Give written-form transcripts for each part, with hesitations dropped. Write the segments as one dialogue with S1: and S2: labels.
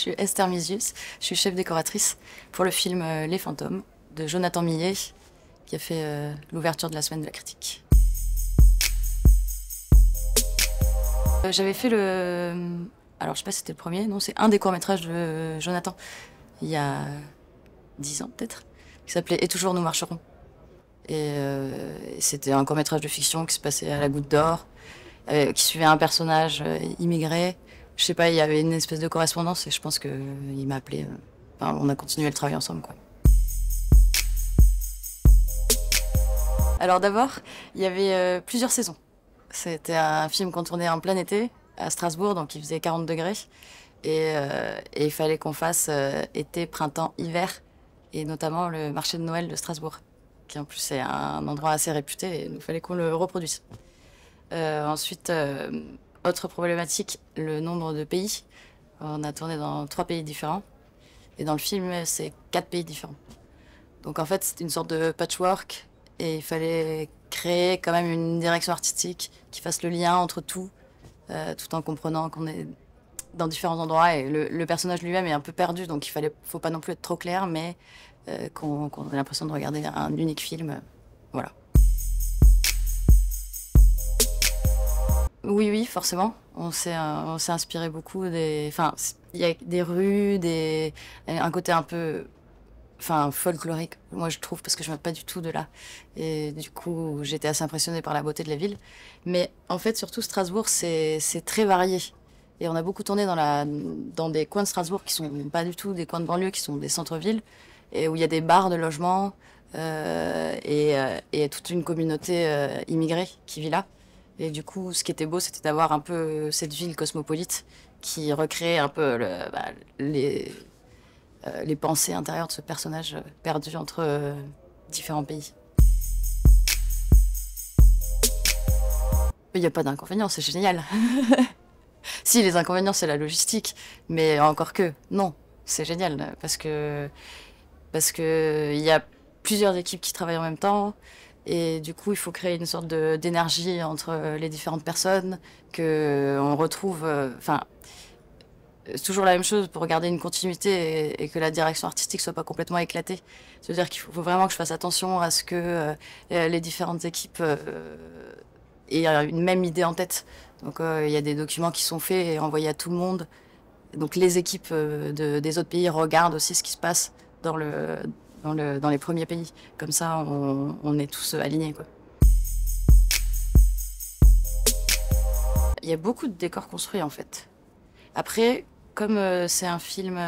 S1: suis Esther Misius, je suis chef décoratrice pour le film Les Fantômes de Jonathan Millet, qui a fait l'ouverture de la semaine de la critique. J'avais fait alors je sais pas si c'était le premier, non, c'est un des courts-métrages de Jonathan, il y a 10 ans peut-être, qui s'appelait Et toujours nous marcherons. Et c'était un court-métrage de fiction qui se passait à la Goutte d'Or, qui suivait un personnage immigré. Je sais pas, il y avait une espèce de correspondance et je pense qu'il m'a appelé. Enfin, on a continué le travail ensemble, quoi. Alors d'abord, il y avait plusieurs saisons. C'était un film qu'on tournait en plein été à Strasbourg, donc il faisait 40 degrés. Et il fallait qu'on fasse été, printemps, hiver, et notamment le marché de Noël de Strasbourg, qui en plus est un endroit assez réputé, et il fallait qu'on le reproduise. Ensuite, autre problématique, le nombre de pays. On a tourné dans 3 pays différents, et dans le film, c'est 4 pays différents. Donc en fait, c'était une sorte de patchwork, et il fallait créer quand même une direction artistique qui fasse le lien entre tout, tout en comprenant qu'on est dans différents endroits, et le personnage lui-même est un peu perdu, donc faut pas non plus être trop clair, mais qu'on ait l'impression de regarder un unique film, voilà. Oui, oui, forcément. On s'est inspiré beaucoup Enfin, il y a des rues, un côté un peu, enfin, folklorique, moi je trouve, parce que je viens pas du tout de là. Et du coup, j'étais assez impressionnée par la beauté de la ville. Mais en fait, surtout Strasbourg, c'est très varié. Et on a beaucoup tourné dans des coins de Strasbourg qui sont pas du tout des coins de banlieue, qui sont des centres-villes, et où il y a des bars de logement, et toute une communauté immigrée qui vit là. Et du coup, ce qui était beau, c'était d'avoir un peu cette ville cosmopolite qui recréait un peu les pensées intérieures de ce personnage perdu entre différents pays. Il n'y a pas d'inconvénient, c'est génial. Si, les inconvénients, c'est la logistique, mais encore que, non, c'est génial, parce que il y a plusieurs équipes qui travaillent en même temps, et du coup, il faut créer une sorte d'énergie entre les différentes personnes, que on retrouve, enfin, c'est toujours la même chose pour garder une continuité et que la direction artistique soit pas complètement éclatée. C'est-à-dire qu'il faut vraiment que je fasse attention à ce que les différentes équipes aient une même idée en tête. Donc il y a des documents qui sont faits et envoyés à tout le monde. Donc les équipes des autres pays regardent aussi ce qui se passe dans les premiers pays. Comme ça, on est tous alignés, quoi. Il y a beaucoup de décors construits, en fait. Après, comme c'est un film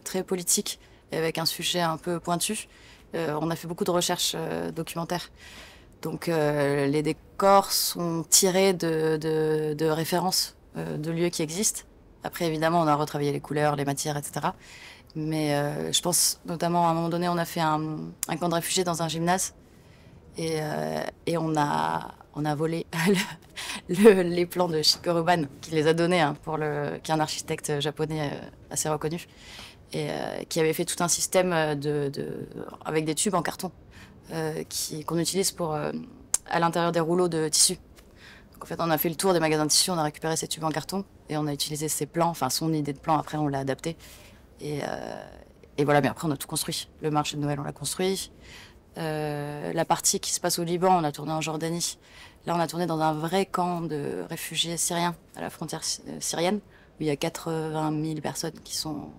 S1: très politique, avec un sujet un peu pointu, on a fait beaucoup de recherches documentaires. Donc les décors sont tirés de références de lieux qui existent. Après, évidemment, on a retravaillé les couleurs, les matières, etc. Mais je pense notamment, à un moment donné, on a fait un camp de réfugiés dans un gymnase. Et on a volé les plans de Shigeru Ban, qui les a donnés, hein, qui est un architecte japonais assez reconnu, et qui avait fait tout un système avec des tubes en carton qu'on utilise à l'intérieur des rouleaux de tissu. Donc, en fait, on a fait le tour des magasins de tissu, on a récupéré ces tubes en carton et on a utilisé ses plans, enfin son idée de plan, après on l'a adapté. Et voilà, mais après on a tout construit. Le marché de Noël, on l'a construit. La partie qui se passe au Liban, on a tourné en Jordanie. Là, on a tourné dans un vrai camp de réfugiés syriens à la frontière syrienne, où il y a 80 000 personnes qui sont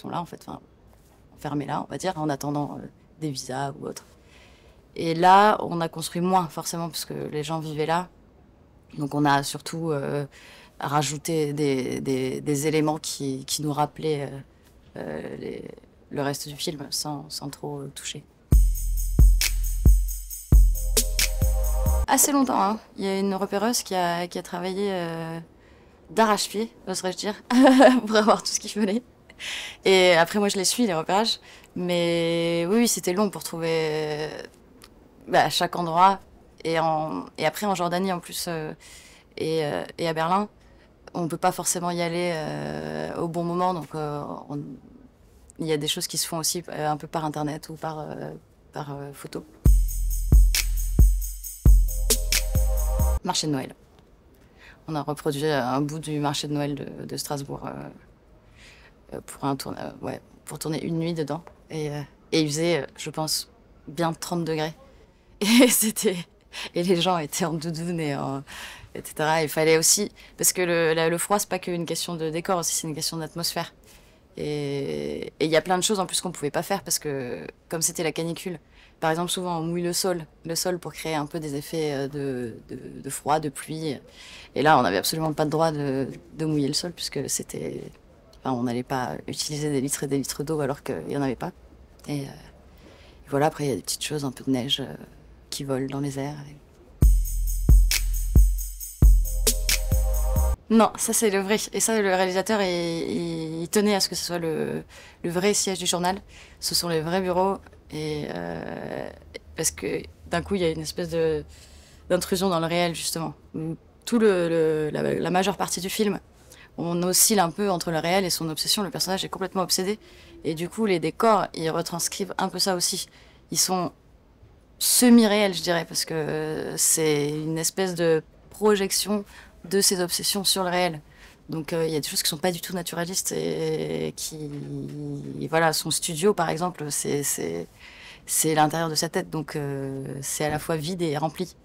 S1: là, en fait, enfin, enfermées là, on va dire, en attendant des visas ou autre. Et là, on a construit moins, forcément, parce que les gens vivaient là. Donc on a surtout rajouté des éléments qui nous rappelaient le reste du film, sans trop toucher. Assez longtemps, hein. Il y a une repéreuse qui a travaillé d'arrache-pied, oserais-je dire, pour avoir tout ce qu'il fallait. Et après, moi, je les suis, les repérages. Mais oui, c'était long pour trouver chaque endroit. Et après, en Jordanie, en plus, et à Berlin, on ne peut pas forcément y aller au bon moment. Donc, il y a des choses qui se font aussi un peu par Internet ou par photo. Marché de Noël. On a reproduit un bout du marché de Noël de Strasbourg ouais, pour tourner une nuit dedans. Et il faisait, je pense, bien 30 degrés. Et et les gens étaient en doudoune etc. Il fallait aussi, parce que le froid, c'est pas qu'une question de décor aussi, c'est une question d'atmosphère. Et il y a plein de choses en plus qu'on pouvait pas faire parce que, comme c'était la canicule, par exemple, souvent on mouille le sol pour créer un peu des effets de froid, de pluie. Et là, on n'avait absolument pas le droit de mouiller le sol puisque enfin, on n'allait pas utiliser des litres et des litres d'eau alors qu'il n'y en avait pas. Et voilà, après, il y a des petites choses, un peu de neige qui volent dans les airs. Non, ça c'est le vrai. Et ça, le réalisateur, il tenait à ce que ce soit le vrai siège du journal. Ce sont les vrais bureaux. Et parce que d'un coup, il y a une espèce d'intrusion dans le réel, justement. Où la majeure partie du film, on oscille un peu entre le réel et son obsession. Le personnage est complètement obsédé. Et du coup, les décors, ils retranscrivent un peu ça aussi. Ils sont semi-réels, je dirais, parce que c'est une espèce de projection de ses obsessions sur le réel. Donc il y a des choses qui sont pas du tout naturalistes et voilà, son studio par exemple, c'est l'intérieur de sa tête, donc c'est à la fois vide et rempli.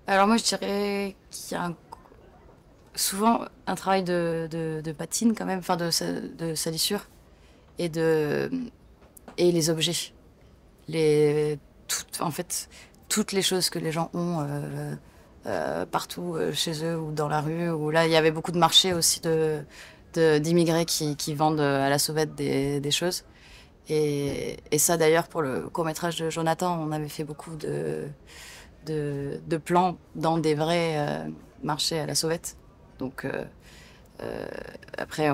S1: Alors moi je dirais qu'il y a souvent un travail de patine quand même, enfin de salissure et et les objets, en fait toutes les choses que les gens ont partout chez eux ou dans la rue. Ou là, il y avait beaucoup de marchés aussi d'immigrés qui vendent à la sauvette des choses. Et ça, d'ailleurs, pour le court-métrage de Jonathan, on avait fait beaucoup de plans dans des vrais marchés à la sauvette. Donc, après,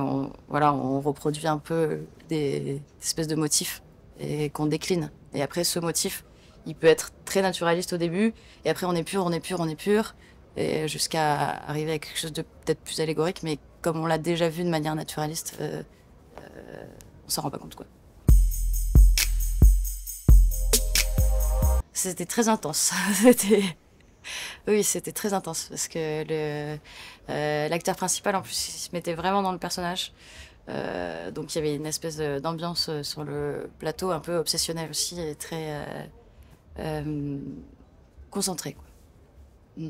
S1: voilà, on reproduit un peu des espèces de motifs et qu'on décline. Et après, ce motif, il peut être très naturaliste au début, et après on est pur, on est pur, on est pur, et jusqu'à arriver à quelque chose de peut-être plus allégorique, mais comme on l'a déjà vu de manière naturaliste, on s'en rend pas compte, quoi. C'était très intense. Oui, c'était très intense parce que l'acteur principal, en plus, il se mettait vraiment dans le personnage. Donc il y avait une espèce d'ambiance sur le plateau, un peu obsessionnelle aussi, et très concentrée, quoi. Mm.